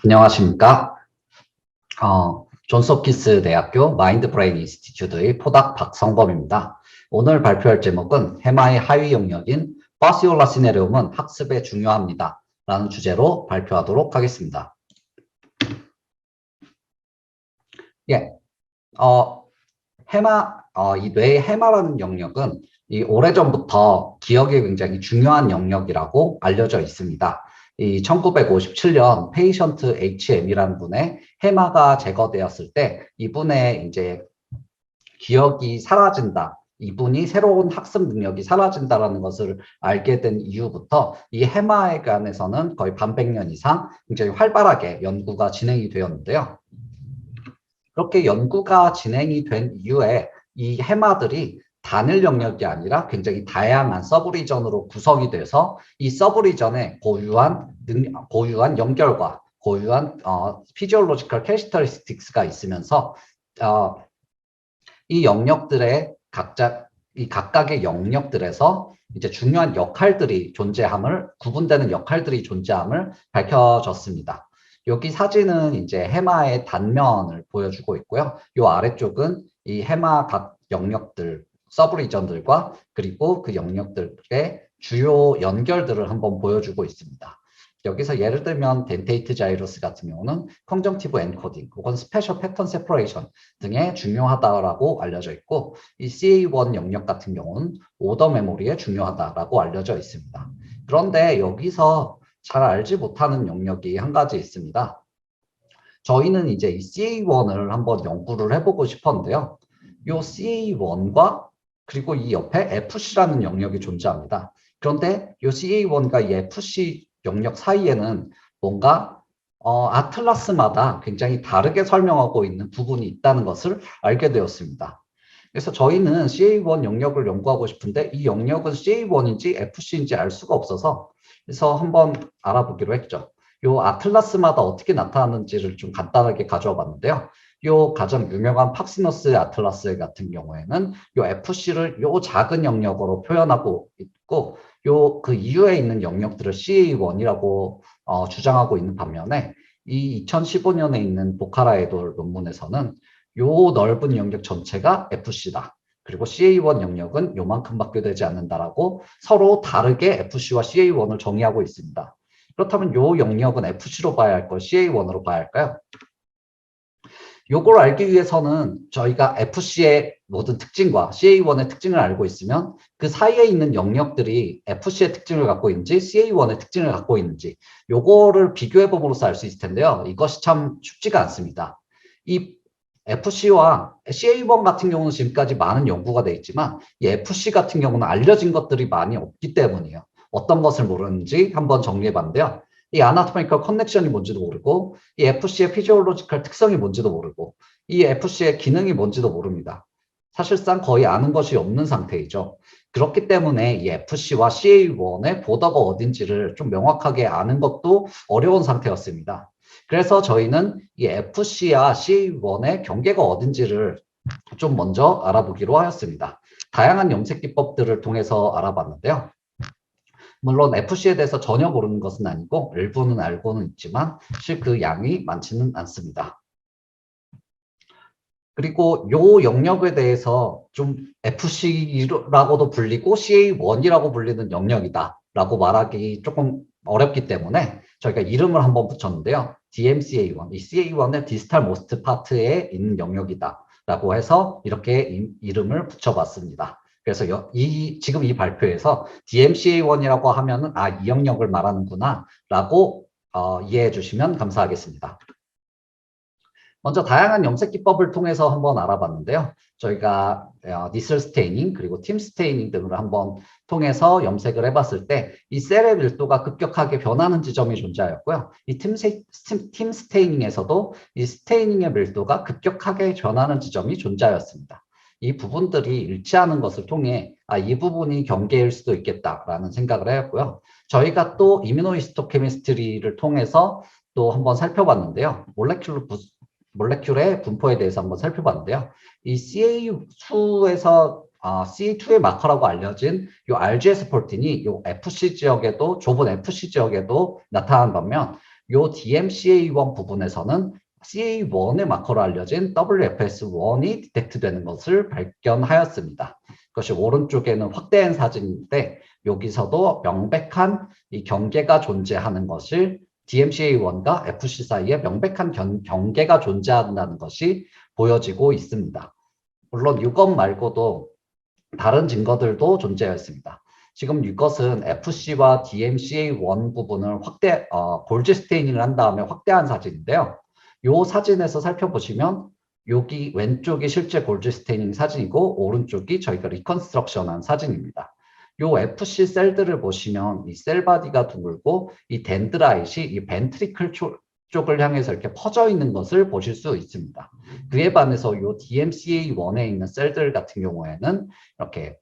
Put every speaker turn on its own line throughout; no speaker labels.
안녕하십니까. 존스홉킨스 대학교 마인드 브레인 인스티튜트의 포닥 박성범입니다. 오늘 발표할 제목은 해마의 하위 영역인 파시올라 시네리움은 학습에 중요합니다. 라는 주제로 발표하도록 하겠습니다. 예, 이 뇌의 해마라는 영역은 오래전부터 기억에 굉장히 중요한 영역이라고 알려져 있습니다. 이 1957년 페이션트 HM이라는 분의 해마가 제거되었을 때 이분의 이제 기억이 사라진다. 이분이 새로운 학습 능력이 사라진다라는 것을 알게 된 이후부터 이 해마에 관해서는 거의 반백년 이상 굉장히 활발하게 연구가 진행이 되었는데요. 그렇게 연구가 진행이 된 이후에 이 해마들이 단일 영역이 아니라 굉장히 다양한 서브리전으로 구성이 돼서 이 서브리전에 고유한 연결과 고유한 피지올로지컬 캐릭터리스틱스가 있으면서 이 영역들의 각각의 영역들에서 이제 중요한 역할들이 존재함을 구분되는 역할들이 존재함을 밝혀졌습니다. 여기 사진은 이제 해마의 단면을 보여주고 있고요. 이 아래쪽은 이 해마 각 영역들, 서브리전들과 그리고 그 영역들의 주요 연결들을 한번 보여주고 있습니다. 여기서 예를 들면 덴테이트 자이러스 같은 경우는 컨정티브 엔코딩 혹은 스페셜 패턴 세퍼레이션 등에 중요하다라고 알려져 있고 이 CA1 영역 같은 경우는 오더 메모리에 중요하다라고 알려져 있습니다. 그런데 여기서 잘 알지 못하는 영역이 한 가지 있습니다. 저희는 이제 이 CA1을 한번 연구를 해보고 싶었는데요. 이 CA1과 그리고 이 옆에 FC라는 영역이 존재합니다. 그런데 이 CA1과 이 FC 영역 사이에는 뭔가 아틀라스마다 굉장히 다르게 설명하고 있는 부분이 있다는 것을 알게 되었습니다. 그래서 저희는 CA1 영역을 연구하고 싶은데 이 영역은 CA1인지 FC인지 알 수가 없어서 그래서 한번 알아보기로 했죠. 요 아틀라스마다 어떻게 나타나는지를 좀 간단하게 가져와 봤는데요. 요 가장 유명한 팍시너스 아틀라스 같은 경우에는 요 FC를 요 작은 영역으로 표현하고 있고 요 그 이후에 있는 영역들을 CA1이라고 주장하고 있는 반면에 이 2015년에 있는 보카라 에돌 논문에서는 요 넓은 영역 전체가 FC다. 그리고 CA1 영역은 요만큼밖에 되지 않는다라고 서로 다르게 FC와 CA1을 정의하고 있습니다. 그렇다면 요 영역은 FC로 봐야 할까요? CA1으로 봐야 할까요? 요걸 알기 위해서는 저희가 FC의 모든 특징과 CA1의 특징을 알고 있으면 그 사이에 있는 영역들이 FC의 특징을 갖고 있는지 CA1의 특징을 갖고 있는지 요거를 비교해 봄으로써 알 수 있을 텐데요. 이것이 참 쉽지가 않습니다. 이 FC와 CA1 같은 경우는 지금까지 많은 연구가 돼 있지만 이 FC 같은 경우는 알려진 것들이 많이 없기 때문이에요. 어떤 것을 모르는지 한번 정리해 봤는데요. 이 아나토미컬 커넥션이 뭔지도 모르고 이 FC의 피지올로지컬 특성이 뭔지도 모르고 이 FC의 기능이 뭔지도 모릅니다. 사실상 거의 아는 것이 없는 상태이죠. 그렇기 때문에 이 FC와 CA1의 보더가 어딘지를 좀 명확하게 아는 것도 어려운 상태였습니다. 그래서 저희는 이 FC와 CA1의 경계가 어딘지를 좀 먼저 알아보기로 하였습니다. 다양한 염색 기법들을 통해서 알아봤는데요. 물론 FC에 대해서 전혀 모르는 것은 아니고 일부는 알고는 있지만 사실 그 양이 많지는 않습니다. 그리고 요 영역에 대해서 좀 FC라고도 불리고 CA1이라고 불리는 영역이다 라고 말하기 조금 어렵기 때문에 저희가 이름을 한번 붙였는데요. DMCA1, 이 CA1의 디스탈 모스트 파트에 있는 영역이다 라고 해서 이렇게 이름을 붙여봤습니다. 그래서 지금 이 발표에서 DMCA1이라고 하면은 이 영역을 말하는구나 라고 이해해 주시면 감사하겠습니다. 먼저 다양한 염색 기법을 통해서 한번 알아봤는데요. 저희가 니슬 스테이닝 그리고 팀 스테이닝 등을 한번 통해서 염색을 해봤을 때 이 셀의 밀도가 급격하게 변하는 지점이 존재하였고요. 이 팀 스테이닝에서도 이 스테이닝의 밀도가 급격하게 변하는 지점이 존재하였습니다. 이 부분들이 일치하는 것을 통해 이 부분이 경계일 수도 있겠다라는 생각을 하였고요. 저희가 또 이뮤노히스토케미스트리를 통해서 또 한번 살펴봤는데요. 몰레큘의 분포에 대해서 한번 살펴봤는데요. 이 CA2에서 CA2의 마커라고 알려진 이 RGS 프로틴이 이 FC 지역에도 좁은 FC 지역에도 나타난 반면 요 DMCA1 부분에서는 CA1의 마커로 알려진 WFS1이 디텍트되는 것을 발견하였습니다. 그것이 오른쪽에는 확대한 사진인데 여기서도 명백한 이 경계가 존재하는 것을 DMCA1과 FC 사이에 명백한 경계가 존재한다는 것이 보여지고 있습니다. 물론 이것 말고도 다른 증거들도 존재했습니다. 지금 이것은 FC와 DMCA1 부분을 골지 스테이닝을 한 다음에 확대한 사진인데요. 이 사진에서 살펴보시면 여기 왼쪽이 실제 골지 스테이닝 사진이고 오른쪽이 저희가 리컨스트럭션한 사진입니다. 요 FC 셀들을 보시면 이 셀바디가 둥글고 이 덴드라이트이 이 벤트리클 쪽을 향해서 이렇게 퍼져 있는 것을 보실 수 있습니다. 그에 반해서 요 DMCA1에 있는 셀들 같은 경우에는 이렇게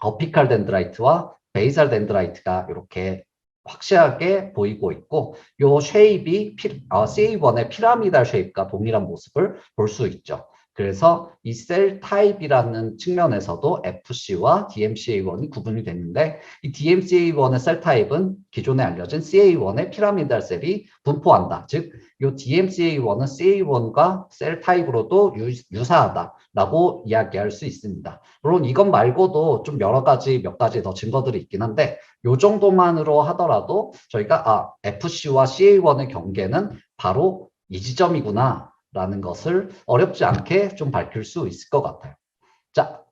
어피칼 덴드라이트와 베이살 덴드라이트가 이렇게 확실하게 보이고 있고 요 쉐입이 CA1의 피라미달 쉐입과 동일한 모습을 볼 수 있죠. 그래서 이 셀 타입이라는 측면에서도 FC와 DMCA1이 구분이 됐는데 이 DMCA1의 셀 타입은 기존에 알려진 CA1의 피라미달 셀이 분포한다. 즉, 이 DMCA1은 CA1과 셀 타입으로도 유사하다라고 이야기할 수 있습니다. 물론 이것 말고도 좀 몇 가지 더 증거들이 있긴 한데 이 정도만으로 하더라도 저희가 FC와 CA1의 경계는 바로 이 지점이구나 라는 것을 어렵지 않게 좀 밝힐 수 있을 것 같아요. 자,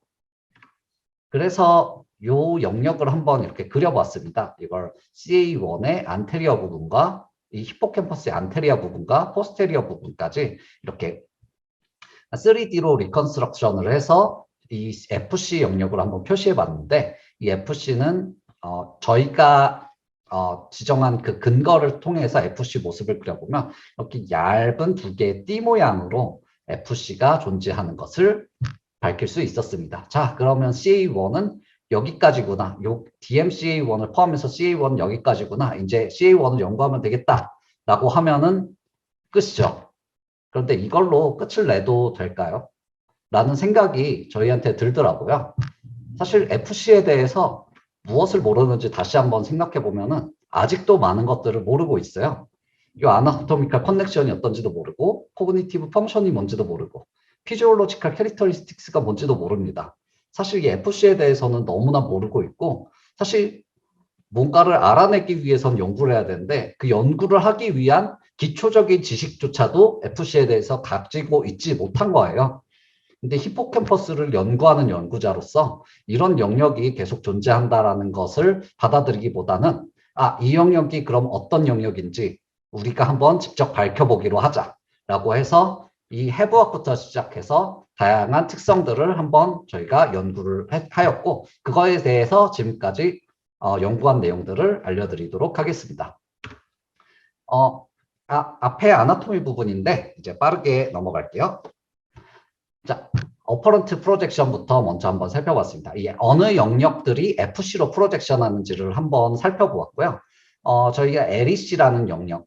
그래서 이 영역을 한번 이렇게 그려봤습니다. 이걸 CA1의 안테리어 부분과 이 히포캠퍼스의 안테리어 부분과 포스테리어 부분까지 이렇게 3D로 리컨스트럭션을 해서 이 FC 영역을 한번 표시해 봤는데 이 FC는 저희가 지정한 그 근거를 통해서 FC 모습을 그려보면 이렇게 얇은 두 개의 띠 모양으로 FC가 존재하는 것을 밝힐 수 있었습니다. 자, 그러면 CA1은 여기까지구나. 요 DMCA1을 포함해서 CA1은 여기까지구나. 이제 CA1을 연구하면 되겠다라고 하면은 끝이죠. 그런데 이걸로 끝을 내도 될까요? 라는 생각이 저희한테 들더라고요. 사실 FC에 대해서 무엇을 모르는지 다시 한번 생각해 보면은 아직도 많은 것들을 모르고 있어요. 이 아나토미컬 커넥션이 어떤지도 모르고 코그니티브 펑션이 뭔지도 모르고 피지올로지컬 캐릭터리스틱스가 뭔지도 모릅니다. 사실 이 FC에 대해서는 너무나 모르고 있고 사실 뭔가를 알아내기 위해서는 연구를 해야 되는데 그 연구를 하기 위한 기초적인 지식조차도 FC에 대해서 가지고 있지 못한 거예요. 근데 히포캠퍼스를 연구하는 연구자로서 이런 영역이 계속 존재한다라는 것을 받아들이기보다는 이 영역이 그럼 어떤 영역인지 우리가 한번 직접 밝혀보기로 하자라고 해서 이 해부학부터 시작해서 다양한 특성들을 한번 저희가 연구를 하였고 그거에 대해서 지금까지 연구한 내용들을 알려드리도록 하겠습니다. 앞에 아나토미 부분인데 이제 빠르게 넘어갈게요. 자, 어퍼런트 프로젝션부터 먼저 한번 살펴봤습니다. 이 어느 영역들이 FC로 프로젝션 하는지를 한번 살펴보았고요. 저희가 LEC라는 영역,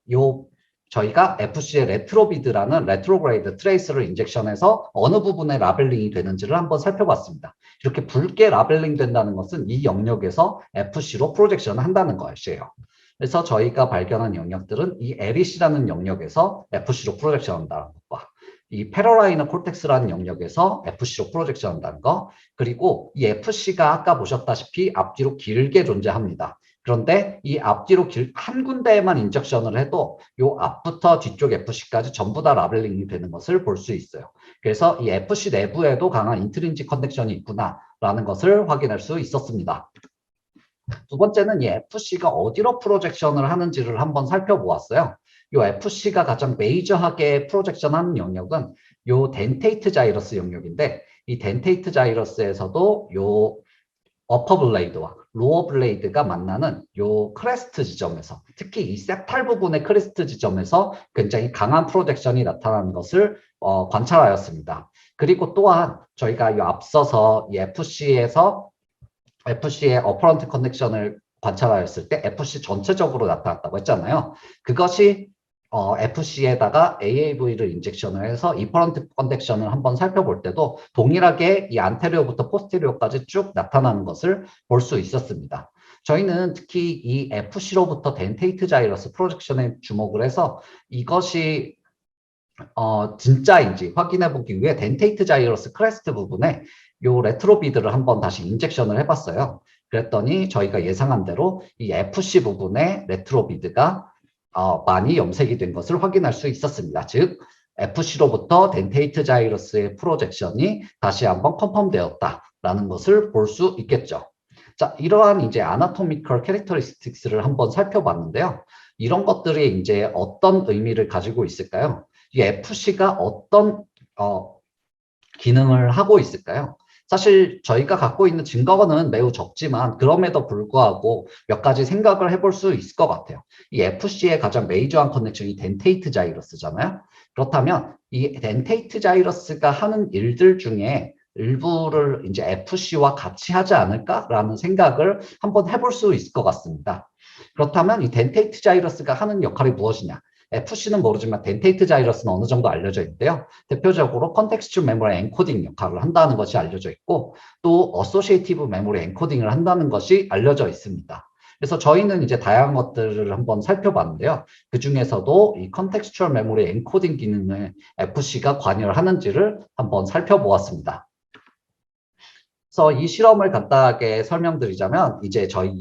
저희가 FC의 레트로비드라는 레트로그레이드 트레이스를 인젝션해서 어느 부분에 라벨링이 되는지를 한번 살펴봤습니다. 이렇게 붉게 라벨링 된다는 것은 이 영역에서 FC로 프로젝션을 한다는 것이에요. 그래서 저희가 발견한 영역들은 이 LEC라는 영역에서 FC로 프로젝션 한다는 것과 이 패러라이너 콜텍스라는 영역에서 FC로 프로젝션 한다는 거, 그리고 이 FC가 아까 보셨다시피 앞뒤로 길게 존재합니다. 그런데 이 앞뒤로 한 군데에만 인젝션을 해도 이 앞부터 뒤쪽 FC까지 전부 다 라벨링이 되는 것을 볼 수 있어요. 그래서 이 FC 내부에도 강한 인트린직 커넥션이 있구나라는 것을 확인할 수 있었습니다. 두 번째는 이 FC가 어디로 프로젝션을 하는지를 한번 살펴보았어요. 이 FC가 가장 메이저하게 프로젝션하는 영역은 이 덴테이트 자이러스 영역인데 이 덴테이트 자이러스에서도 이 어퍼 블레이드와 로어 블레이드가 만나는 이 크레스트 지점에서 특히 이 셉탈 부분의 크레스트 지점에서 굉장히 강한 프로젝션이 나타나는 것을 관찰하였습니다. 그리고 또한 저희가 이 앞서서 이 FC의 어퍼런트 커넥션을 관찰하였을 때 FC 전체적으로 나타났다고 했잖아요. 그것이 FC에다가 AAV를 인젝션을 해서 이퍼런트 커넥션을 한번 살펴볼 때도 동일하게 이 안테리어부터 포스테리어까지 쭉 나타나는 것을 볼 수 있었습니다. 저희는 특히 이 FC로부터 덴테이트 자이러스 프로젝션에 주목을 해서 이것이 진짜인지 확인해 보기 위해 덴테이트 자이러스 크레스트 부분에 요 레트로비드를 한번 다시 인젝션을 해봤어요. 그랬더니 저희가 예상한 대로 이 FC 부분에 레트로비드가 많이 염색이 된 것을 확인할 수 있었습니다. 즉 FC로부터 덴테이트 자이러스의 프로젝션이 다시 한번 컨펌되었다라는 것을 볼 수 있겠죠. 자, 이러한 이제 아나토미컬 캐릭터리스틱스를 한번 살펴봤는데요. 이런 것들이 이제 어떤 의미를 가지고 있을까요? 이 FC가 어떤 기능을 하고 있을까요? 사실 저희가 갖고 있는 증거는 매우 적지만 그럼에도 불구하고 몇 가지 생각을 해볼 수 있을 것 같아요. 이 FC의 가장 메이저한 커넥션이 덴테이트 자이러스잖아요. 그렇다면 이 덴테이트 자이러스가 하는 일들 중에 일부를 이제 FC와 같이 하지 않을까라는 생각을 한번 해볼 수 있을 것 같습니다. 그렇다면 이 덴테이트 자이러스가 하는 역할이 무엇이냐? FC는 모르지만 덴테이트 자이러스는 어느 정도 알려져 있는데요. 대표적으로 컨텍스츄얼 메모리 엔코딩 역할을 한다는 것이 알려져 있고 또 어소시에이티브 메모리 엔코딩을 한다는 것이 알려져 있습니다. 그래서 저희는 이제 다양한 것들을 한번 살펴봤는데요. 그 중에서도 이 컨텍스츄얼 메모리 엔코딩 기능에 FC가 관여를 하는지를 한번 살펴보았습니다. 그래서 이 실험을 간단하게 설명드리자면 이제 저희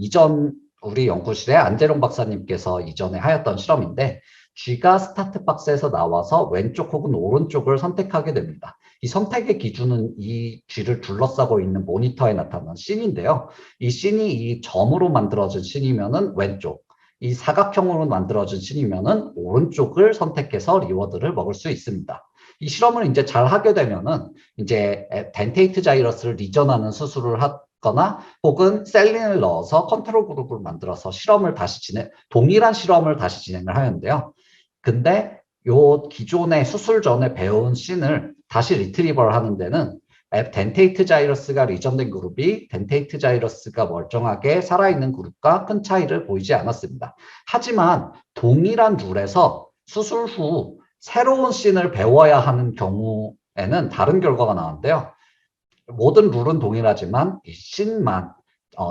우리 연구실에 안재룡 박사님께서 이전에 하였던 실험인데 G가 스타트 박스에서 나와서 왼쪽 혹은 오른쪽을 선택하게 됩니다. 이 선택의 기준은 이 G를 둘러싸고 있는 모니터에 나타나는 씬인데요. 이 씬이 이 점으로 만들어진 씬이면은 왼쪽, 이 사각형으로 만들어진 씬이면은 오른쪽을 선택해서 리워드를 먹을 수 있습니다. 이 실험을 이제 잘 하게 되면은 이제 덴테이트 자이러스를 리전하는 수술을 하거나 혹은 셀린을 넣어서 컨트롤 그룹을 만들어서 동일한 실험을 다시 진행을 하는데요. 근데 요 기존의 수술 전에 배운 씬을 다시 리트리버를 하는 데는 덴테이트 자이러스가 리전된 그룹이 덴테이트 자이러스가 멀쩡하게 살아있는 그룹과 큰 차이를 보이지 않았습니다. 하지만 동일한 룰에서 수술 후 새로운 씬을 배워야 하는 경우에는 다른 결과가 나왔는데요. 모든 룰은 동일하지만 이 씬만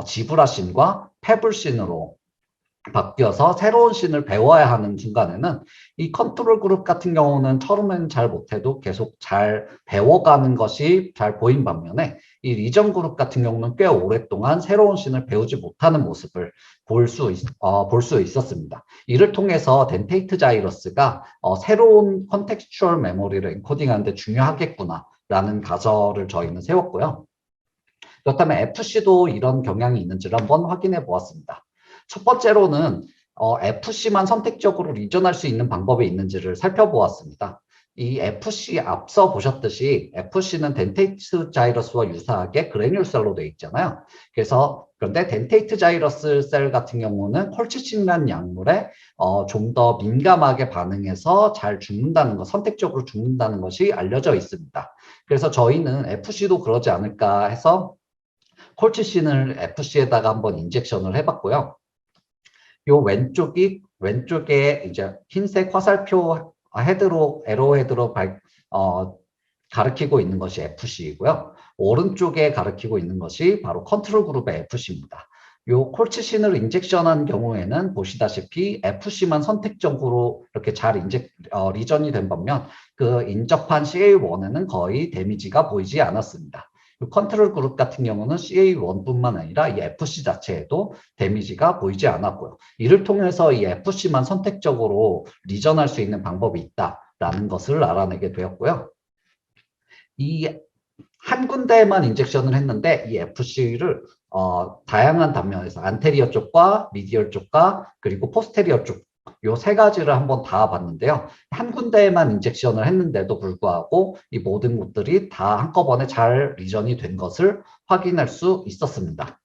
지브라 씬과 페블 씬으로 바뀌어서 새로운 씬을 배워야 하는 순간에는 이 컨트롤 그룹 같은 경우는 처음에는 잘 못해도 계속 잘 배워가는 것이 잘 보인 반면에 이 리전 그룹 같은 경우는 꽤 오랫동안 새로운 씬을 배우지 못하는 모습을 볼 수 있었습니다. 이를 통해서 덴테이트 자이러스가 새로운 컨텍스추얼 메모리를 엔코딩하는 데 중요하겠구나라는 가설을 저희는 세웠고요. 그렇다면 FC도 이런 경향이 있는지를 한번 확인해 보았습니다. 첫 번째로는 FC만 선택적으로 리전할 수 있는 방법이 있는지를 살펴보았습니다. 이 FC 앞서 보셨듯이 FC는 덴테이트 자이러스와 유사하게 그래뉴셀로 되어 있잖아요. 그런데 덴테이트 자이러스 셀 같은 경우는 콜치신이라는 약물에 좀 더 민감하게 반응해서 잘 죽는다는 것, 선택적으로 죽는다는 것이 알려져 있습니다. 그래서 저희는 FC도 그러지 않을까 해서 콜치신을 FC에다가 한번 인젝션을 해봤고요. 요 왼쪽에 이제 흰색 화살표 에로 헤드로 가리키고 있는 것이 FC이고요. 오른쪽에 가리키고 있는 것이 바로 컨트롤 그룹의 FC입니다. 요 콜치신을 인젝션한 경우에는 보시다시피 FC만 선택적으로 이렇게 잘 리전이 된 반면 그 인접한 CA1에는 거의 데미지가 보이지 않았습니다. 컨트롤 그룹 같은 경우는 CA1뿐만 아니라 이 FC 자체에도 데미지가 보이지 않았고요. 이를 통해서 이 FC만 선택적으로 리전할 수 있는 방법이 있다라는 것을 알아내게 되었고요. 이 한 군데에만 인젝션을 했는데 이 FC를 다양한 단면에서 안테리어 쪽과 미디얼 쪽과 그리고 포스테리어 쪽 요 세 가지를 한번 다 봤는데요. 한 군데에만 인젝션을 했는데도 불구하고 이 모든 것들이 다 한꺼번에 잘 리전이 된 것을 확인할 수 있었습니다.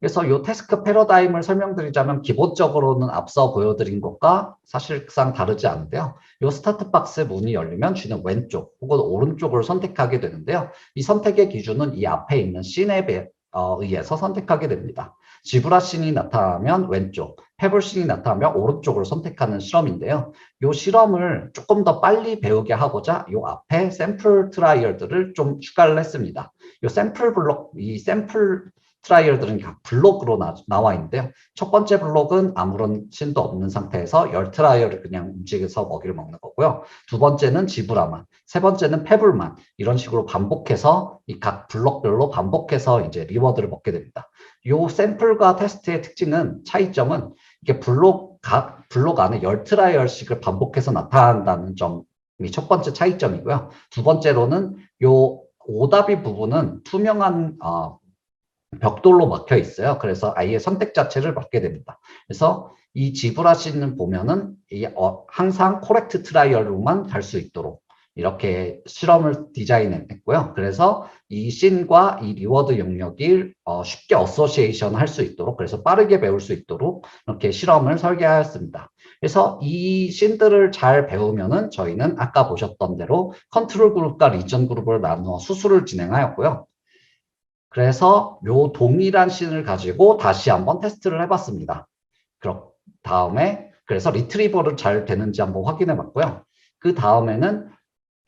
그래서 이 태스크 패러다임을 설명드리자면 기본적으로는 앞서 보여드린 것과 사실상 다르지 않은데요. 이 스타트 박스 문이 열리면 G는 왼쪽 혹은 오른쪽을 선택하게 되는데요. 이 선택의 기준은 이 앞에 있는 씬에 의해서 선택하게 됩니다. 지브라 씬이 나타나면 왼쪽, 페블 씬이 나타나면 오른쪽을 선택하는 실험인데요. 이 실험을 조금 더 빨리 배우게 하고자 이 앞에 샘플 트라이얼들을 좀 추가를 했습니다. 이 샘플 트라이얼들은 각 블록으로 나와 있는데요. 첫 번째 블록은 아무런 신도 없는 상태에서 열 트라이얼을 그냥 움직여서 먹이를 먹는 거고요. 두 번째는 지브라만, 세 번째는 페블만 이런 식으로 반복해서 이 각 블록별로 반복해서 이제 리워드를 먹게 됩니다. 요 샘플과 테스트의 특징은 차이점은 이게 블록 안에 열 트라이얼씩을 반복해서 나타난다는 점이 첫 번째 차이점이고요. 두 번째로는 요 오답이 부분은 투명한 벽돌로 막혀 있어요. 그래서 아예 선택 자체를 막게 됩니다. 그래서 이 지브라 씬은 보면은 항상 코렉트 트라이얼로만 갈 수 있도록 이렇게 실험을 디자인했고요. 그래서 이 씬과 이 리워드 영역이 쉽게 어소시에이션 할 수 있도록, 그래서 빠르게 배울 수 있도록 이렇게 실험을 설계하였습니다. 그래서 이 씬들을 잘 배우면은 저희는 아까 보셨던 대로 컨트롤 그룹과 리전 그룹을 나누어 수술을 진행하였고요. 그래서 요 동일한 씬을 가지고 다시 한번 테스트를 해봤습니다. 그럼 다음에 그래서 리트리버를 잘 되는지 한번 확인해 봤고요. 그 다음에는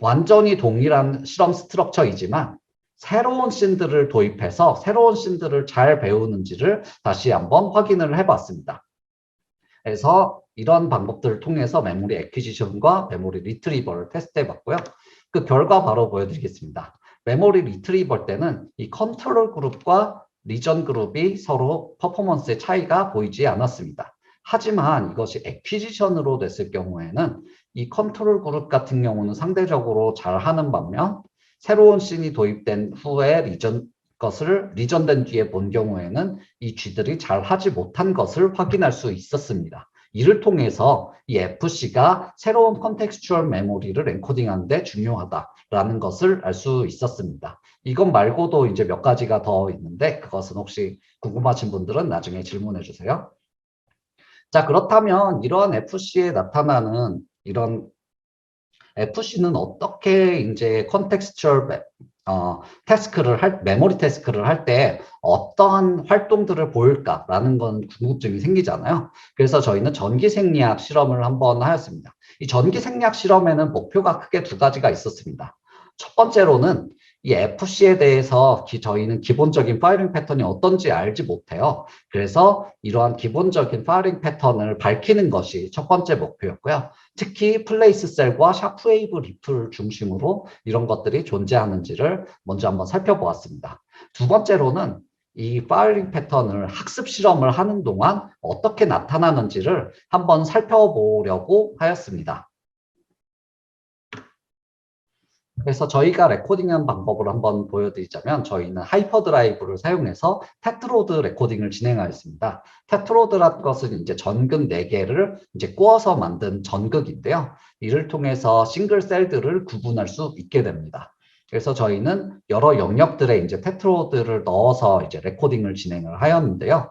완전히 동일한 실험 스트럭처이지만 새로운 씬들을 도입해서 새로운 씬들을 잘 배우는지를 다시 한번 확인을 해봤습니다. 그래서 이런 방법들을 통해서 메모리 애퀴지션과 메모리 리트리버를 테스트해 봤고요. 그 결과 바로 보여드리겠습니다. 메모리 리트리버 때는 이 컨트롤 그룹과 리전 그룹이 서로 퍼포먼스의 차이가 보이지 않았습니다. 하지만 이것이 애퀴지션으로 됐을 경우에는 이 컨트롤 그룹 같은 경우는 상대적으로 잘하는 반면 새로운 씬이 도입된 후에 리전된 뒤에 본 경우에는 이 쥐들이 잘 하지 못한 것을 확인할 수 있었습니다. 이를 통해서 이 FC가 새로운 컨텍스추얼 메모리를 엔코딩하는 데 중요하다라는 것을 알 수 있었습니다. 이것 말고도 이제 몇 가지가 더 있는데 그것은 혹시 궁금하신 분들은 나중에 질문해 주세요. 자, 그렇다면 이러한 FC에 나타나는 이런 FC는 어떻게 이제 컨텍스추얼 메모리 태스크를 할 때 어떠한 활동들을 보일까라는 건 궁금증이 생기잖아요. 그래서 저희는 전기 생리학 실험을 한번 하였습니다. 이 전기 생리학 실험에는 목표가 크게 두 가지가 있었습니다. 첫 번째로는 이 FC에 대해서 저희는 기본적인 파이링 패턴이 어떤지 알지 못해요. 그래서 이러한 기본적인 파이링 패턴을 밝히는 것이 첫 번째 목표였고요. 특히 플레이스 셀과 샤프웨이브 리플 중심으로 이런 것들이 존재하는지를 먼저 한번 살펴보았습니다. 두 번째로는 이 파이링 패턴을 학습 실험을 하는 동안 어떻게 나타나는지를 한번 살펴보려고 하였습니다. 그래서 저희가 레코딩한 방법을 한번 보여드리자면 저희는 하이퍼드라이브를 사용해서 테트로드 레코딩을 진행하였습니다. 테트로드란 것은 이제 전극 4개를 이제 꼬아서 만든 전극인데요. 이를 통해서 싱글 셀들을 구분할 수 있게 됩니다. 그래서 저희는 여러 영역들에 이제 테트로드를 넣어서 이제 레코딩을 진행을 하였는데요.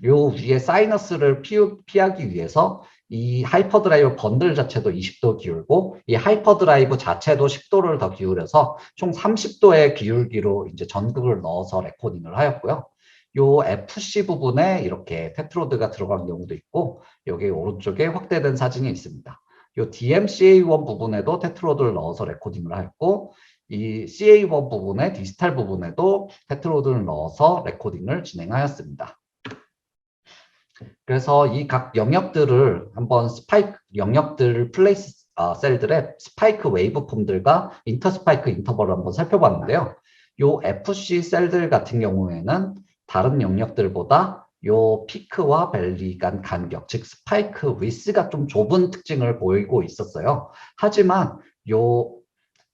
요 위에 사이너스를 피하기 위해서 이 하이퍼드라이브 번들 자체도 20도 기울고 이 하이퍼드라이브 자체도 10도를 더 기울여서 총 30도의 기울기로 이제 전극을 넣어서 레코딩을 하였고요. 요 FC 부분에 이렇게 테트로드가 들어간 경우도 있고 여기 오른쪽에 확대된 사진이 있습니다. 요 DMCA1 부분에도 테트로드를 넣어서 레코딩을 하였고 이 CA1 부분에 디지털 부분에도 테트로드를 넣어서 레코딩을 진행하였습니다. 그래서 이 각 영역들을 한번 영역들 플레이스 셀들의 스파이크 웨이브 폼들과 인터스파이크 인터벌을 한번 살펴봤는데요. 요 FC 셀들 같은 경우에는 다른 영역들보다 요 피크와 밸리 간 간격, 즉 스파이크 위스가 좀 좁은 특징을 보이고 있었어요. 하지만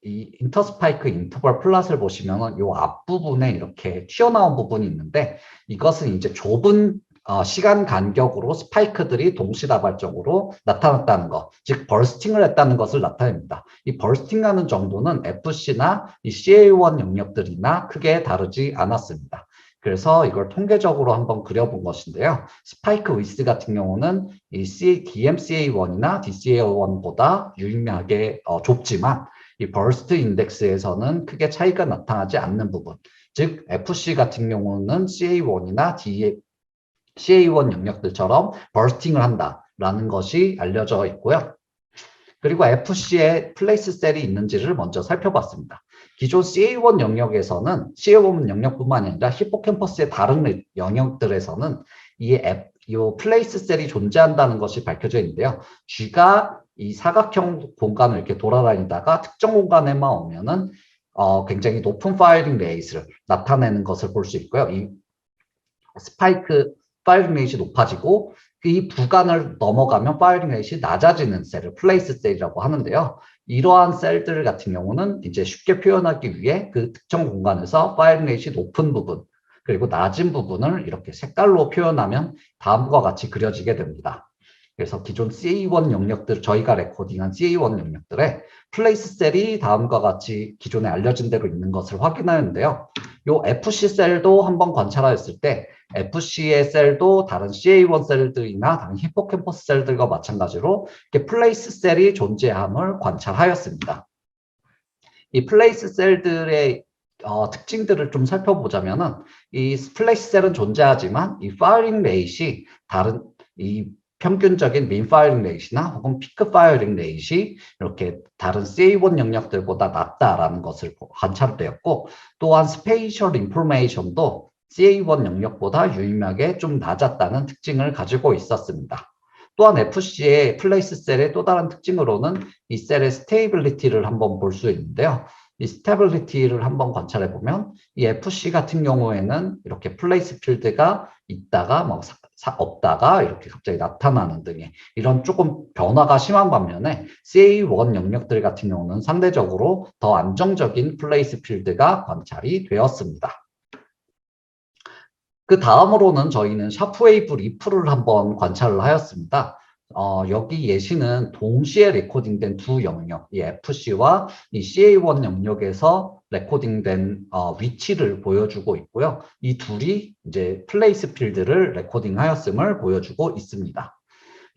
이 인터스파이크 인터벌 플랫을 보시면은 요 앞부분에 이렇게 튀어나온 부분이 있는데 이것은 이제 좁은 시간 간격으로 스파이크들이 동시다발적으로 나타났다는 것, 즉 벌스팅을 했다는 것을 나타냅니다. 이 벌스팅하는 정도는 FC나 이 CA1 영역들이나 크게 다르지 않았습니다. 그래서 이걸 통계적으로 한번 그려본 것인데요. 스파이크 위스 같은 경우는 이 DMCA1이나 DCA1보다 유의미하게 좁지만 이 버스트 인덱스에서는 크게 차이가 나타나지 않는 부분, 즉 FC 같은 경우는 CA1이나 CA1 영역들처럼 버스팅을 한다라는 것이 알려져 있고요. 그리고 FC에 플레이스 셀이 있는지를 먼저 살펴봤습니다. 기존 CA1 영역에서는 CA1 영역뿐만 아니라 히포캠퍼스의 다른 영역들에서는 이 플레이스 셀이 존재한다는 것이 밝혀져 있는데요. G가 이 사각형 공간을 이렇게 돌아다니다가 특정 공간에만 오면은 굉장히 높은 파이링 레이트를 나타내는 것을 볼 수 있고요. 이 스파이크 파이링 레이트이 높아지고 이 구간을 넘어가면 파이링 레이트이 낮아지는 셀을 플레이스 셀이라고 하는데요. 이러한 셀들 같은 경우는 이제 쉽게 표현하기 위해 그 특정 공간에서 파이링 레이트이 높은 부분 그리고 낮은 부분을 이렇게 색깔로 표현하면 다음과 같이 그려지게 됩니다. 그래서 기존 CA1 영역들, 저희가 레코딩한 CA1 영역들의 플레이스 셀이 다음과 같이 기존에 알려진 대로 있는 것을 확인하는데요. 요 FC 셀도 한번 관찰하였을 때 FC의 셀도 다른 CA1 셀들이나 다른 히포캠퍼스 셀들과 마찬가지로 이렇게 플레이스 셀이 존재함을 관찰하였습니다. 이 플레이스 셀들의 특징들을 좀 살펴보자면은 이 플레이스 셀은 존재하지만 이 파이링 레이트이 다른 이 평균적인 민 파이링 레이트나 혹은 피크 파이링 레이트이 이렇게 다른 CA1 영역들보다 낮다라는 것을 관찰되었고 또한 스페이셜 인포메이션도 CA1 영역보다 유의미하게 좀 낮았다는 특징을 가지고 있었습니다. 또한 FC의 플레이스 셀의 또 다른 특징으로는 이 셀의 스테이빌리티를 한번 볼 수 있는데요. 이 스테이빌리티를 한번 관찰해 보면 이 FC 같은 경우에는 이렇게 플레이스 필드가 있다가 뭐 없다가 이렇게 갑자기 나타나는 등의 이런 조금 변화가 심한 반면에 CA1 영역들 같은 경우는 상대적으로 더 안정적인 플레이스 필드가 관찰이 되었습니다. 그 다음으로는 저희는 샤프웨이브 리플을 한번 관찰을 하였습니다. 여기 예시는 동시에 레코딩된 두 영역, 이 FC와 이 CA1 영역에서 레코딩된 위치를 보여주고 있고요. 이 둘이 이제 플레이스 필드를 레코딩하였음을 보여주고 있습니다.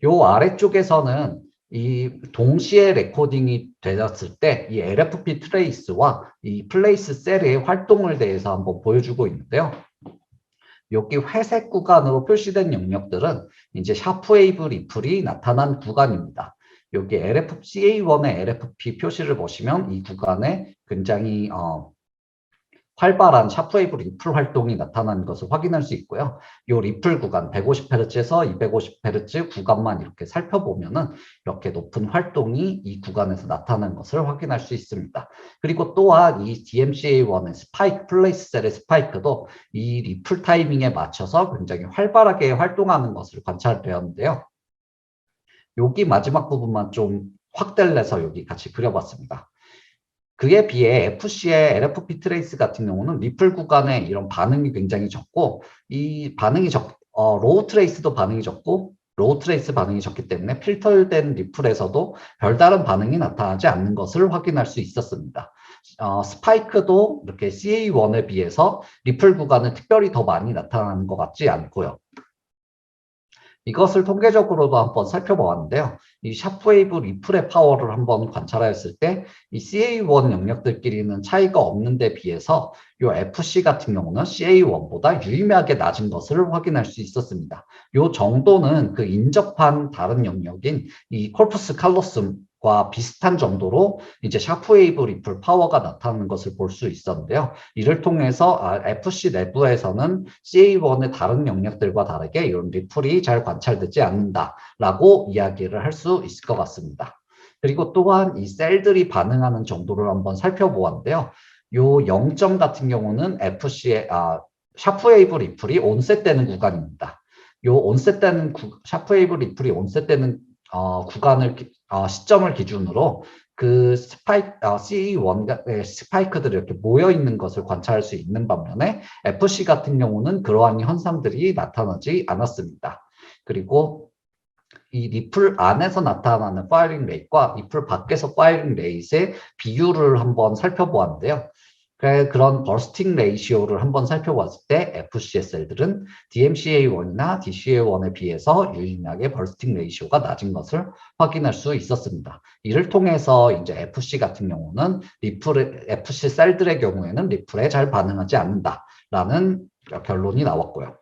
요 아래쪽에서는 이 동시에 레코딩이 되었을 때 이 LFP 트레이스와 이 플레이스 셀의 활동을 대해서 한번 보여주고 있는데요. 여기 회색 구간으로 표시된 영역들은 이제 샤프웨이브 리플이 나타난 구간입니다. 여기 CA1의 LFP 표시를 보시면 이 구간에 굉장히 활발한 샤프웨이브 리플 활동이 나타나는 것을 확인할 수 있고요. 이 리플 구간 150Hz에서 250Hz 구간만 이렇게 살펴보면은 이렇게 높은 활동이 이 구간에서 나타나는 것을 확인할 수 있습니다. 그리고 또한 이 DMCA1의 스파이크 플레이스 셀의 스파이크도 이 리플 타이밍에 맞춰서 굉장히 활발하게 활동하는 것을 관찰되었는데요. 여기 마지막 부분만 좀 확대를 해서 여기 같이 그려봤습니다. 그에 비해 FC의 LFP 트레이스 같은 경우는 리플 구간에 이런 반응이 굉장히 적고 이 반응이 로우 트레이스도 반응이 적고 로우 트레이스 반응이 적기 때문에 필터된 리플에서도 별다른 반응이 나타나지 않는 것을 확인할 수 있었습니다. 스파이크도 이렇게 CA1에 비해서 리플 구간은 특별히 더 많이 나타나는 것 같지 않고요. 이것을 통계적으로도 한번 살펴보았는데요. 이 샤프웨이브 리플의 파워를 한번 관찰하였을 때 이 CA1 영역들끼리는 차이가 없는 데 비해서 이 FC 같은 경우는 CA1보다 유의미하게 낮은 것을 확인할 수 있었습니다. 이 정도는 그 인접한 다른 영역인 이 콜푸스 칼로스과 비슷한 정도로 이제 샤프웨이브 리플 파워가 나타나는 것을 볼 수 있었는데요. 이를 통해서 FC 내부에서는 CA1의 다른 영역들과 다르게 이런 리플이 잘 관찰되지 않는다라고 이야기를 할 수 있을 것 같습니다. 그리고 또한 이 셀들이 반응하는 정도를 한번 살펴보았는데요. 요 0점 같은 경우는 FC의 샤프웨이브 리플이 온셋되는 구간입니다. 요 온셋되는 샤프웨이브 리플이 온셋되는 구간을 시점을 기준으로 그 CE1의 스파이크들이 이렇게 모여 있는 것을 관찰할 수 있는 반면에 FC 같은 경우는 그러한 현상들이 나타나지 않았습니다. 그리고 이 리플 안에서 나타나는 파이링 레이트과 리플 밖에서 파이링 레이트의 비율을 한번 살펴보았는데요. 그런 버스팅 레이시오를 한번 살펴봤을 때 FC의 셀들은 DMCA1이나 DCA1에 비해서 유의미하게 버스팅 레이시오가 낮은 것을 확인할 수 있었습니다. 이를 통해서 이제 FC 같은 경우는 FC 셀들의 경우에는 리플에 잘 반응하지 않는다라는 결론이 나왔고요.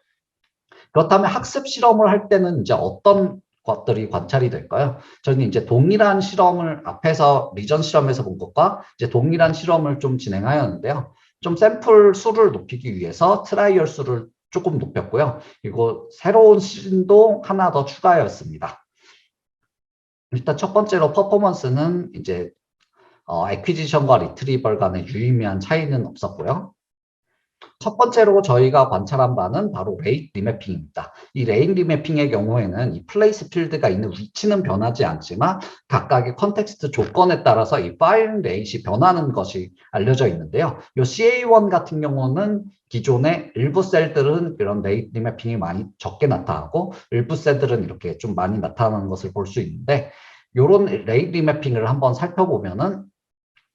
그렇다면 학습 실험을 할 때는 이제 어떤 것들이 관찰이 될까요? 저는 이제 동일한 실험을 앞에서 리전 실험에서 본 것과 이제 동일한 실험을 좀 진행하였는데요. 좀 샘플 수를 높이기 위해서 트라이얼 수를 조금 높였고요. 그리고 새로운 신도 하나 더 추가하였습니다. 일단 첫 번째로 퍼포먼스는 이제 애퀴지션과 리트리벌 간의 유의미한 차이는 없었고요. 첫 번째로 저희가 관찰한 바는 바로 레인 리매핑입니다. 이 레인 리매핑의 경우에는 이 플레이스 필드가 있는 위치는 변하지 않지만 각각의 컨텍스트 조건에 따라서 이 파일 레인이 변하는 것이 알려져 있는데요. 이 CA1 같은 경우는 기존의 일부 셀들은 이런 레인 리매핑이 많이 적게 나타나고 일부 셀들은 이렇게 좀 많이 나타나는 것을 볼 수 있는데 이런 레인 리매핑을 한번 살펴보면은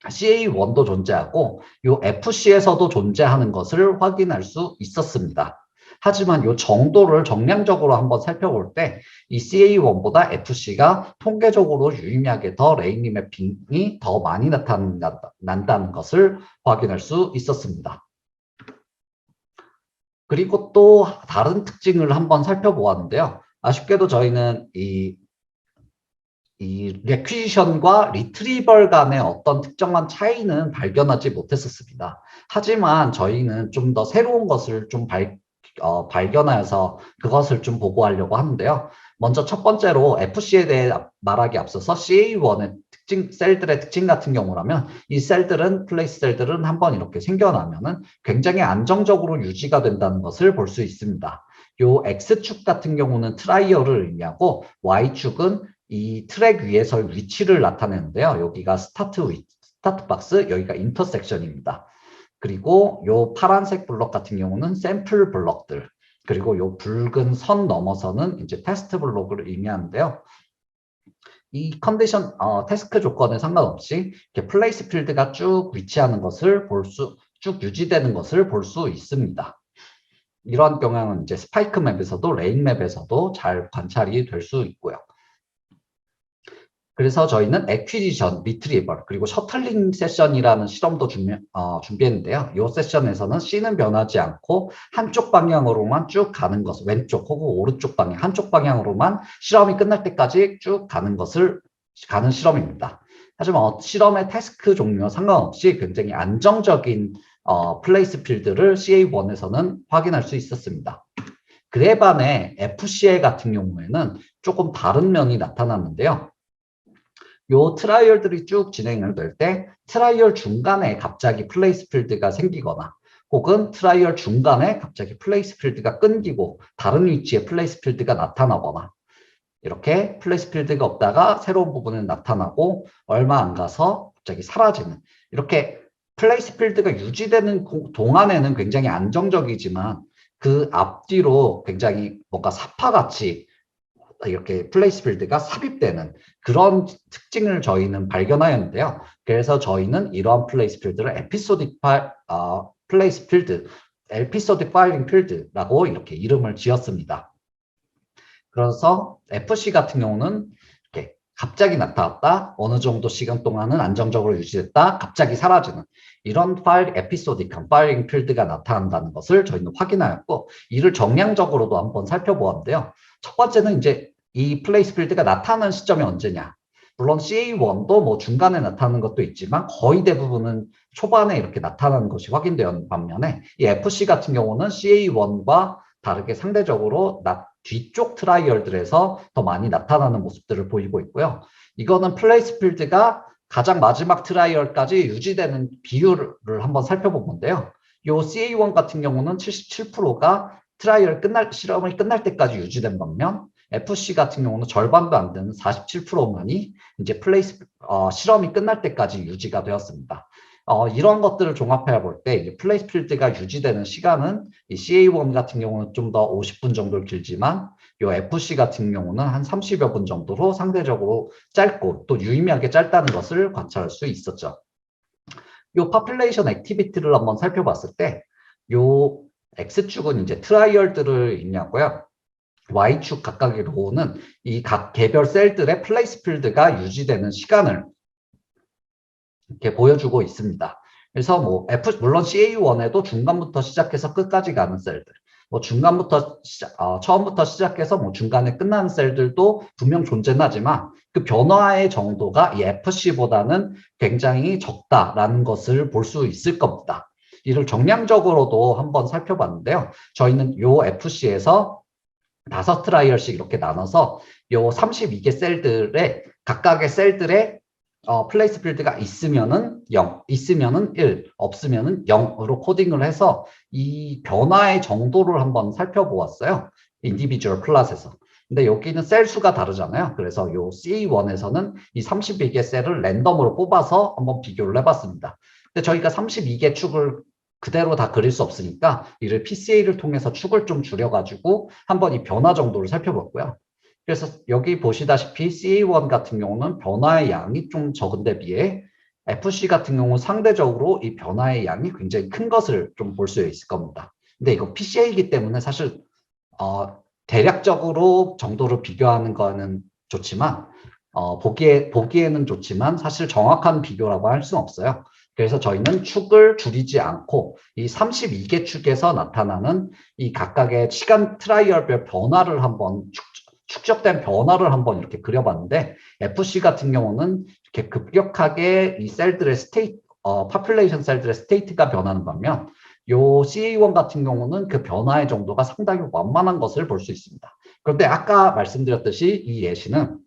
CA1도 존재하고 이 FC에서도 존재하는 것을 확인할 수 있었습니다. 하지만 이 정도를 정량적으로 한번 살펴볼 때 이 CA1보다 FC가 통계적으로 유의미하게 더 레인 리매핑이 더 많이 나타난다는 것을 확인할 수 있었습니다. 그리고 또 다른 특징을 한번 살펴보았는데요. 아쉽게도 저희는 이 레퀴지션과 리트리벌 간의 어떤 특정한 차이는 발견하지 못했었습니다. 하지만 저희는 좀 더 새로운 것을 좀 발견하여서 그것을 좀 보고하려고 하는데요. 먼저 첫 번째로 FC에 대해 말하기 앞서서 CA1의 특징, 셀들의 특징 같은 경우라면 이 셀들은, 플레이스 셀들은 한번 이렇게 생겨나면은 굉장히 안정적으로 유지가 된다는 것을 볼 수 있습니다. 요 X축 같은 경우는 트라이얼을 의미하고 Y축은 이 트랙 위에서 위치를 나타내는데요. 여기가 스타트 박스, 여기가 인터섹션입니다. 그리고 요 파란색 블럭 같은 경우는 샘플 블럭들, 그리고 요 붉은 선 넘어서는 이제 테스트 블럭을 의미하는데요. 이 컨디션, 태스크 조건에 상관없이 이렇게 플레이스 필드가 쭉 위치하는 것을 쭉 유지되는 것을 볼 수 있습니다. 이런 경향은 이제 스파이크 맵에서도 레인 맵에서도 잘 관찰이 될 수 있고요. 그래서 저희는 애퀴지션, 리트리벌, 그리고 셔틀링 세션이라는 실험도 준비했는데요. 이 세션에서는 C는 변하지 않고 한쪽 방향으로만 쭉 가는 것, 왼쪽 혹은 오른쪽 방향, 한쪽 방향으로만 실험이 끝날 때까지 쭉 가는 실험입니다. 하지만 실험의 태스크 종류와 상관없이 굉장히 안정적인 플레이스 필드를 CA1에서는 확인할 수 있었습니다. 그에 반해 FCA 같은 경우에는 조금 다른 면이 나타났는데요. 요 트라이얼들이 쭉 진행을 될 때 트라이얼 중간에 갑자기 플레이스 필드가 생기거나 혹은 트라이얼 중간에 갑자기 플레이스 필드가 끊기고 다른 위치에 플레이스 필드가 나타나거나 이렇게 플레이스 필드가 없다가 새로운 부분에 나타나고 얼마 안 가서 갑자기 사라지는 이렇게 플레이스 필드가 유지되는 동안에는 굉장히 안정적이지만 그 앞뒤로 굉장히 뭔가 사파같이 이렇게 플레이스 필드가 삽입되는 그런 특징을 저희는 발견하였는데요. 그래서 저희는 이러한 플레이스 필드를 플레이스 필드, 에피소딕 파일링 필드라고 이렇게 이름을 지었습니다. 그래서 FC 같은 경우는 이렇게 갑자기 나타났다, 어느 정도 시간 동안은 안정적으로 유지됐다, 갑자기 사라지는 이런 에피소딕한 파일링 필드가 나타난다는 것을 저희는 확인하였고, 이를 정량적으로도 한번 살펴보았는데요. 첫 번째는 이제 이 플레이스 필드가 나타나는 시점이 언제냐. 물론 CA1도 뭐 중간에 나타나는 것도 있지만 거의 대부분은 초반에 이렇게 나타나는 것이 확인되는 반면에 이 FC 같은 경우는 CA1과 다르게 상대적으로 뒤쪽 트라이얼들에서 더 많이 나타나는 모습들을 보이고 있고요. 이거는 플레이스 필드가 가장 마지막 트라이얼까지 유지되는 비율을 한번 살펴본 건데요. 이 CA1 같은 경우는 77%가 실험이 끝날 때까지 유지된 반면 FC 같은 경우는 절반도 안 되는 47%만이 이제 실험이 끝날 때까지 유지가 되었습니다. 이런 것들을 종합해 볼 때 플레이스 필드가 유지되는 시간은 이 CA1 같은 경우는 좀 더 50분 정도 길지만 이 FC 같은 경우는 한 30여 분 정도로 상대적으로 짧고 또 유의미하게 짧다는 것을 관찰할 수 있었죠. 이 파퓰레이션 액티비티를 한번 살펴봤을 때 이 X축은 이제 트라이얼들을 의미하고요. Y축 각각의 로우는 이 각 개별 셀들의 플레이스 필드가 유지되는 시간을 이렇게 보여주고 있습니다. 그래서 뭐 물론 CA1에도 중간부터 시작해서 끝까지 가는 셀들, 뭐 중간부터 처음부터 시작해서 뭐 중간에 끝나는 셀들도 분명 존재는 하지만 그 변화의 정도가 이 FC보다는 굉장히 적다라는 것을 볼 수 있을 겁니다. 이를 정량적으로도 한번 살펴봤는데요. 저희는 요 FC에서 5트라이얼씩 이렇게 나눠서 요 32개 셀들의 각각의 셀들의 플레이스 필드가 있으면은 0, 있으면은 1, 없으면은 0으로 코딩을 해서 이 변화의 정도를 한번 살펴보았어요. 인디비주얼 클래스에서. 근데 여기는 셀 수가 다르잖아요. 그래서 요 C1에서는 이 32개 셀을 랜덤으로 뽑아서 한번 비교를 해봤습니다. 근데 저희가 32개 축을 그대로 다 그릴 수 없으니까 이를 PCA를 통해서 축을 좀 줄여가지고 한번 이 변화 정도를 살펴봤고요. 그래서 여기 보시다시피 CA1 같은 경우는 변화의 양이 좀 적은 데 비해 FC 같은 경우는 상대적으로 이 변화의 양이 굉장히 큰 것을 좀 볼 수 있을 겁니다. 근데 이거 PCA이기 때문에 사실 대략적으로 정도를 비교하는 거는 좋지만 보기에는 좋지만 사실 정확한 비교라고 할 수는 없어요. 그래서 저희는 축을 줄이지 않고 이 32개 축에서 나타나는 이 각각의 시간 트라이얼별 변화를 한번 축적된 변화를 한번 이렇게 그려봤는데 FC 같은 경우는 이렇게 급격하게 이 셀들의 파퓰레이션 셀들의 스테이트가 변하는 반면 요 CA1 같은 경우는 그 변화의 정도가 상당히 완만한 것을 볼 수 있습니다. 그런데 아까 말씀드렸듯이 이 예시는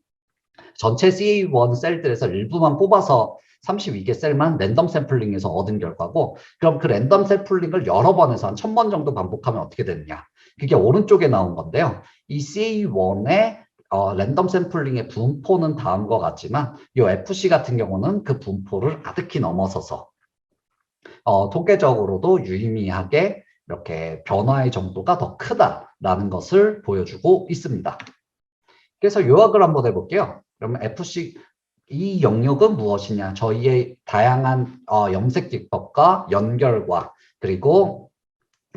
전체 CA1 셀들에서 일부만 뽑아서 32개 셀만 랜덤 샘플링에서 얻은 결과고 그럼 그 랜덤 샘플링을 여러 번 해서 한 1000번 정도 반복하면 어떻게 되느냐 그게 오른쪽에 나온 건데요. 이 CA1의 랜덤 샘플링의 분포는 다음과 같지만 이 FC 같은 경우는 그 분포를 아득히 넘어서서 통계적으로도 유의미하게 이렇게 변화의 정도가 더 크다라는 것을 보여주고 있습니다. 그래서 요약을 한번 해볼게요. 그러면 FC 이 영역은 무엇이냐? 저희의 다양한 염색 기법과 연결과 그리고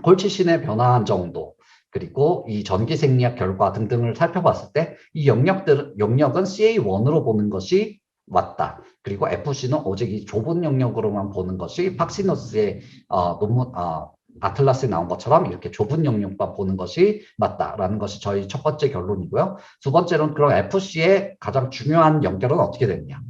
골치신의 변화한 정도 그리고 이 전기 생리학 결과 등등을 살펴봤을 때 이 영역은 CA1으로 보는 것이 맞다. 그리고 FC는 오직 이 좁은 영역으로만 보는 것이 박시노스의 논문 아틀라스에 나온 것처럼 이렇게 좁은 영역만 보는 것이 맞다라는 것이 저희 첫 번째 결론이고요. 두 번째로는 그럼 FC의 가장 중요한 연결은 어떻게 되느냐?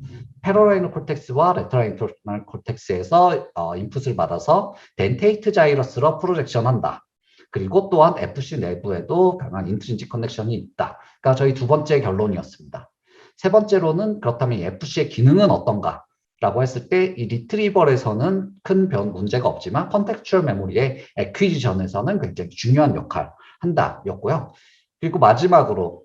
페로라이널 콜텍스와 레터라이널 콜텍스에서 인풋을 받아서 덴테이트 자이러스로 프로젝션한다. 그리고 또한 FC 내부에도 강한 인트린직 커넥션이 있다. 그러니까 저희 두 번째 결론이었습니다. 세 번째로는 그렇다면 FC의 기능은 어떤가? 라고 했을 때 이 리트리버에서는 큰 문제가 없지만 컨텍추얼 메모리의 애퀴지션에서는 굉장히 중요한 역할을 한다 였고요. 그리고 마지막으로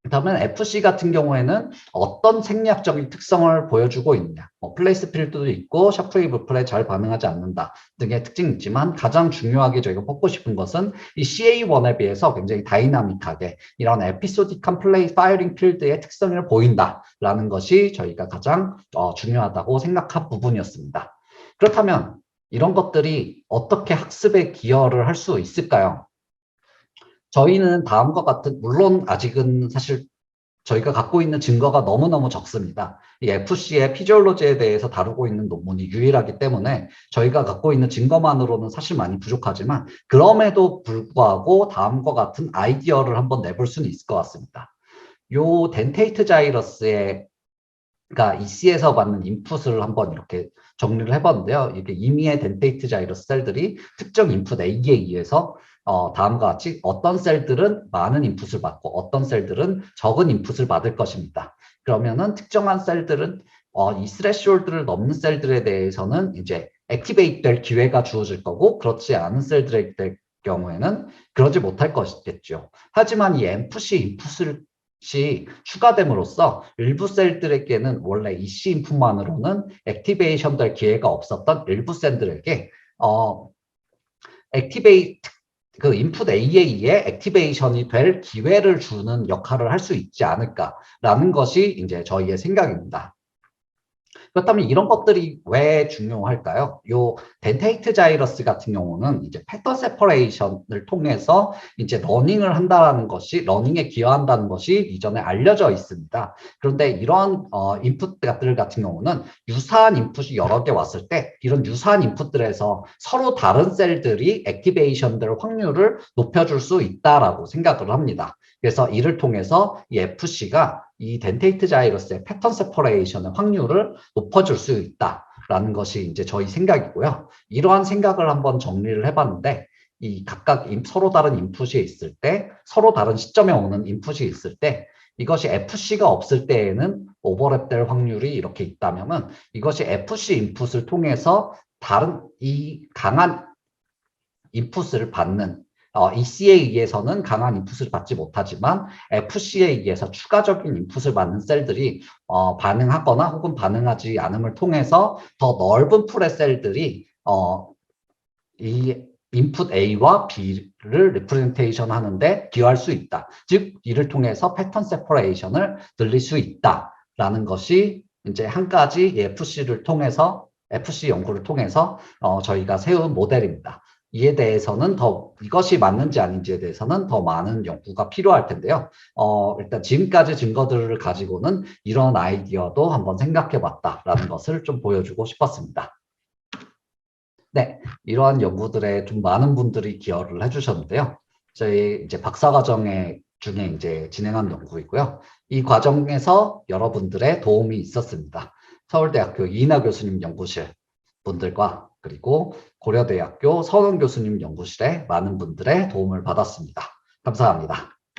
그다음에 FC 같은 경우에는 어떤 생리학적인 특성을 보여주고 있냐. 플레이스 필드도 있고 샤프웨이브 플에 잘 반응하지 않는다 등의 특징이 있지만 가장 중요하게 저희가 뽑고 싶은 것은 이 CA1에 비해서 굉장히 다이나믹하게 이런 에피소딕한 플레이 파이어링 필드의 특성을 보인다라는 것이 저희가 가장 중요하다고 생각한 부분이었습니다. 그렇다면 이런 것들이 어떻게 학습에 기여를 할 수 있을까요? 저희는 다음과 같은 물론 아직은 사실 저희가 갖고 있는 증거가 너무너무 적습니다. 이 FC의 피지올로지에 대해서 다루고 있는 논문이 유일하기 때문에 저희가 갖고 있는 증거만으로는 사실 많이 부족하지만 그럼에도 불구하고 다음과 같은 아이디어를 한번 내볼 수는 있을 것 같습니다. 요 덴테이트 자이러스의 그러니까 EC에서 받는 인풋을 한번 이렇게 정리를 해봤는데요. 이게 임의의 덴테이트 자이러스 셀들이 특정 인풋 A에 의해서 다음과 같이 어떤 셀들은 많은 인풋을 받고 어떤 셀들은 적은 인풋을 받을 것입니다. 그러면은 특정한 셀들은 이 스레시홀드를 넘는 셀들에 대해서는 이제 액티베이트 될 기회가 주어질 거고 그렇지 않은 셀들의 경우에는 그러지 못할 것이겠죠. 하지만 이 MC 인풋을 추가됨으로써 일부 셀들에게는 원래 EC 인풋만으로는 액티베이션 될 기회가 없었던 일부 셀들에게 그 인풋 A에 의해 액티베이션이 될 기회를 주는 역할을 할 수 있지 않을까라는 것이 이제 저희의 생각입니다. 그렇다면 이런 것들이 왜 중요할까요? 요 덴테이트 자이러스 같은 경우는 이제 패턴 세퍼레이션을 통해서 이제 러닝을 한다는 것이 러닝에 기여한다는 것이 이전에 알려져 있습니다. 그런데 이런 인풋들 같은 경우는 유사한 인풋이 여러 개 왔을 때 이런 유사한 인풋들에서 서로 다른 셀들이 액티베이션 될 확률을 높여줄 수 있다라고 생각을 합니다. 그래서 이를 통해서 이 FC가 이 덴테이트 자이러스의 패턴 세퍼레이션의 확률을 높여줄 수 있다라는 것이 이제 저희 생각이고요. 이러한 생각을 한번 정리를 해봤는데 이 각각 서로 다른 인풋이 있을 때 서로 다른 시점에 오는 인풋이 있을 때 이것이 FC가 없을 때에는 오버랩될 확률이 이렇게 있다면은 이것이 FC 인풋을 통해서 다른 이 강한 인풋을 받는 EC에 의해서는 강한 인풋을 받지 못하지만 FC에 의해서 추가적인 인풋을 받는 셀들이 반응하거나 혹은 반응하지 않음을 통해서 더 넓은 풀의 셀들이 이 인풋 A와 B를 리프레젠테이션 하는데 기여할 수 있다. 즉 이를 통해서 패턴 세퍼레이션을 늘릴 수 있다라는 것이 이제 한 가지 FC를 통해서 FC 연구를 통해서 저희가 세운 모델입니다. 이에 대해서는 이것이 맞는지 아닌지에 대해서는 더 많은 연구가 필요할 텐데요. 일단 지금까지 증거들을 가지고는 이런 아이디어도 한번 생각해 봤다라는 것을 좀 보여주고 싶었습니다. 네, 이러한 연구들에 좀 많은 분들이 기여를 해주셨는데요. 저희 이제 박사과정에 중에 이제 진행한 연구이고요. 이 과정에서 여러분들의 도움이 있었습니다. 서울대학교 이인하 교수님 연구실 분들과 그리고 고려대학교 서원 교수님 연구실에 많은 분들의 도움을 받았습니다. 감사합니다.